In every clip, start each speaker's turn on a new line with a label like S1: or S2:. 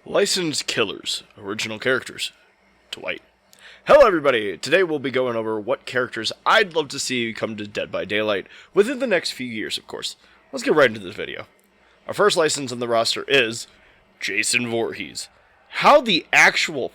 S1: Licensed Killers, original characters, Dwight. Hello everybody, today we'll be going over what characters I'd love to see come to Dead by Daylight within the next few years, of course. Let's get right into this video. Our first license on the roster is Jason Voorhees. How the actual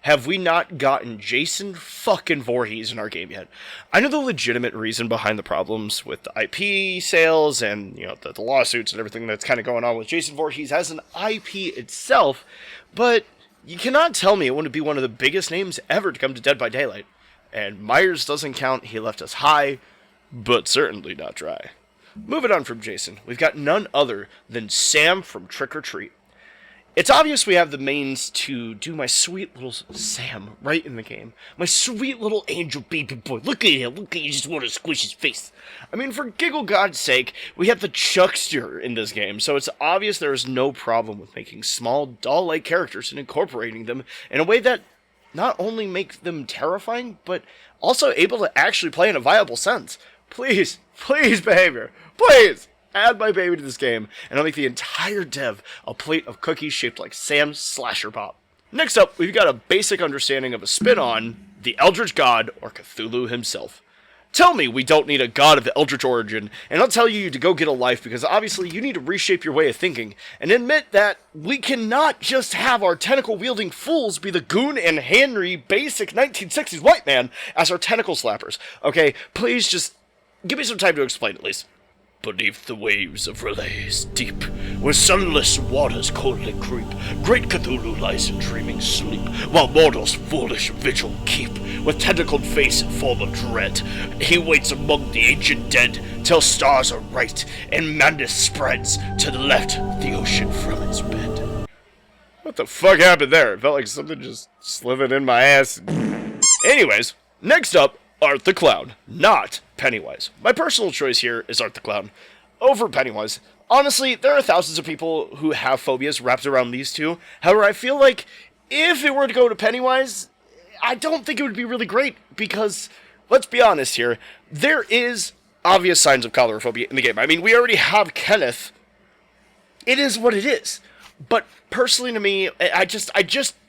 S1: have we not gotten Jason fucking Voorhees in our game yet? I know the legitimate reason behind the problems with the IP sales and, the lawsuits and everything that's kind of going on with Jason Voorhees as an IP itself, but you cannot tell me it wouldn't be one of the biggest names ever to come to Dead by Daylight. And Myers doesn't count, he left us high, but certainly not dry. Moving on from Jason, we've got none other than Sam from Trick or Treat. It's obvious we have the means to do my sweet little Sam right in the game. My sweet little angel baby boy. Look at him. Look at you. Just want to squish his face. I mean, for giggle God's sake, we have the Chuckster in this game, so it's obvious there is no problem with making small, doll-like characters and incorporating them in a way that not only makes them terrifying, but also able to actually play in a viable sense. Please, behavior. Please! Add my baby to this game, and I'll make the entire dev a plate of cookies shaped like Sam's Slasher Pop. Next up, we've got a basic understanding of a spin on the Eldritch God, or Cthulhu himself. Tell me we don't need a god of the Eldritch origin, and I'll tell you to go get a life, because obviously you need to reshape your way of thinking, and admit that we cannot just have our tentacle-wielding fools be the Goon and Henry basic 1960s white man as our tentacle slappers. Okay, please just give me some time to explain at least. Beneath the waves of relays deep, where sunless waters coldly creep, great Cthulhu lies in dreaming sleep, while mortals foolish vigil keep. With tentacled face full of dread, he waits among the ancient dead, till stars are right, and madness spreads to the left, the ocean from its bed. What the fuck happened there? It felt like something just slithered in my ass. Anyways, next up, Art the Clown, not Pennywise. My personal choice here is Art the Clown over Pennywise. Honestly, there are thousands of people who have phobias wrapped around these two. However, I feel like if it were to go to Pennywise, I don't think it would be really great because, let's be honest here, there is obvious signs of coulrophobia in the game. I mean, we already have Kenneth. It is what it is. But personally to me, I just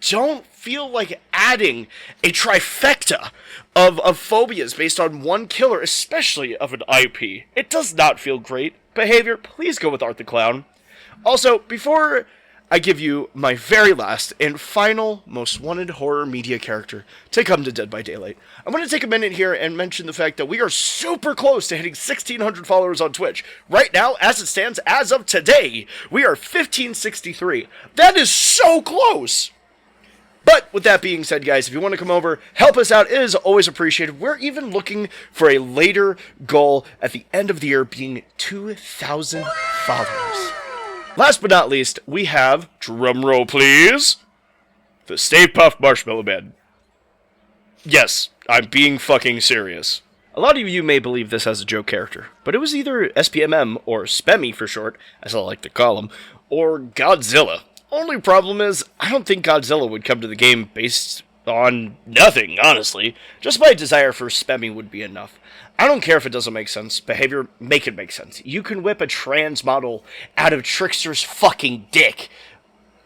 S1: don't feel like adding a trifecta of phobias based on one killer, especially of an IP. It does not feel great. Behavior, please go with Art the Clown. Also, before I give you my very last and final most wanted horror media character to come to Dead by Daylight, I want to take a minute here and mention the fact that we are super close to hitting 1,600 followers on Twitch. Right now, as it stands, as of today, we are 1,563. That is so close! But with that being said, guys, if you want to come over, help us out, it is always appreciated. We're even looking for a later goal at the end of the year being 2,000 followers. Last but not least, we have, drumroll please, the Stay Puft Marshmallow Man. Yes, I'm being fucking serious. A lot of you may believe this as a joke character, but it was either SPMM, or Spemmy for short, as I like to call him, or Godzilla. Only problem is, I don't think Godzilla would come to the game based on nothing, honestly. Just my desire for Spemmy would be enough. I don't care if it doesn't make sense. Behavior, make it make sense. You can whip a trans model out of Trickster's fucking dick.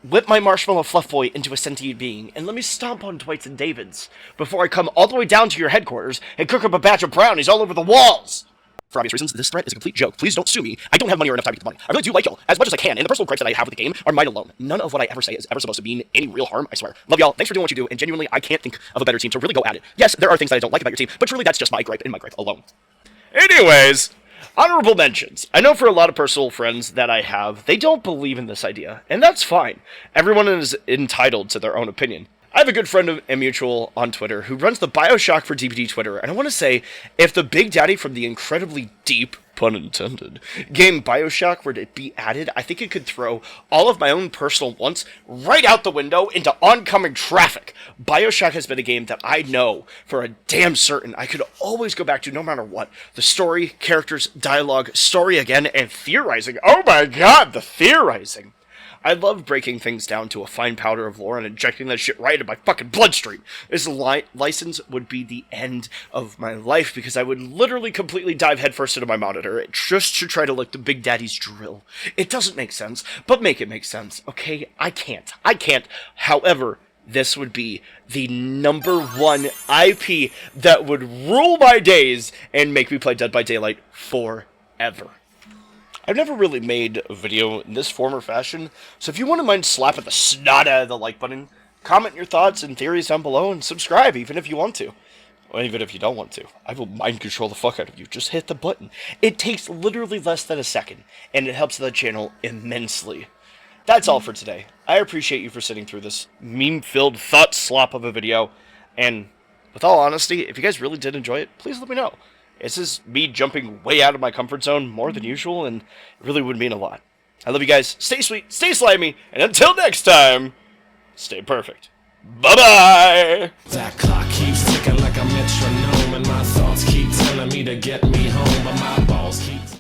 S1: Whip my marshmallow fluff boy into a sentient being, and let me stomp on Dwight's and David's before I come all the way down to your headquarters and cook up a batch of brownies all over the walls. For obvious reasons, this threat is a complete joke. Please don't sue me. I don't have money or enough time to get the money. I really do like y'all as much as I can, and the personal gripes that I have with the game are mine alone. None of what I ever say is ever supposed to mean any real harm, I swear. Love y'all, thanks for doing what you do, and genuinely, I can't think of a better team, so really go at it. Yes, there are things that I don't like about your team, but truly that's just my gripe and my gripe alone. Anyways, honorable mentions. I know for a lot of personal friends that I have, they don't believe in this idea, and that's fine. Everyone is entitled to their own opinion. I have a good friend and mutual on Twitter who runs the Bioshock for DBD Twitter, and I want to say, if the Big Daddy from the incredibly deep, pun intended, game Bioshock were to be added, I think it could throw all of my own personal wants right out the window into oncoming traffic. Bioshock has been a game that I know for a damn certain I could always go back to no matter what. The story, characters, dialogue, story again, and theorizing. Oh my god, the theorizing. I love breaking things down to a fine powder of lore and injecting that shit right into my fucking bloodstream. This license would be the end of my life because I would literally completely dive headfirst into my monitor just to try to lick the Big Daddy's drill. It doesn't make sense, but make it make sense, okay? I can't. However, this would be the #1 IP that would rule my days and make me play Dead by Daylight forever. I've never really made a video in this form or fashion, so if you wouldn't mind slapping the snot out of the like button, comment your thoughts and theories down below, and subscribe even if you want to. Or even if you don't want to. I will mind control the fuck out of you. Just hit the button. It takes literally less than a second, and it helps the channel immensely. That's all for today. I appreciate you for sitting through this meme-filled thought slop of a video, and with all honesty, if you guys really did enjoy it, please let me know. This is me jumping way out of my comfort zone more than usual, and it really would mean a lot. I love you guys. Stay sweet, stay slimy, and until next time, stay perfect. Bye-bye!
S2: That clock keeps ticking like a metronome, and my thoughts keep telling me to get me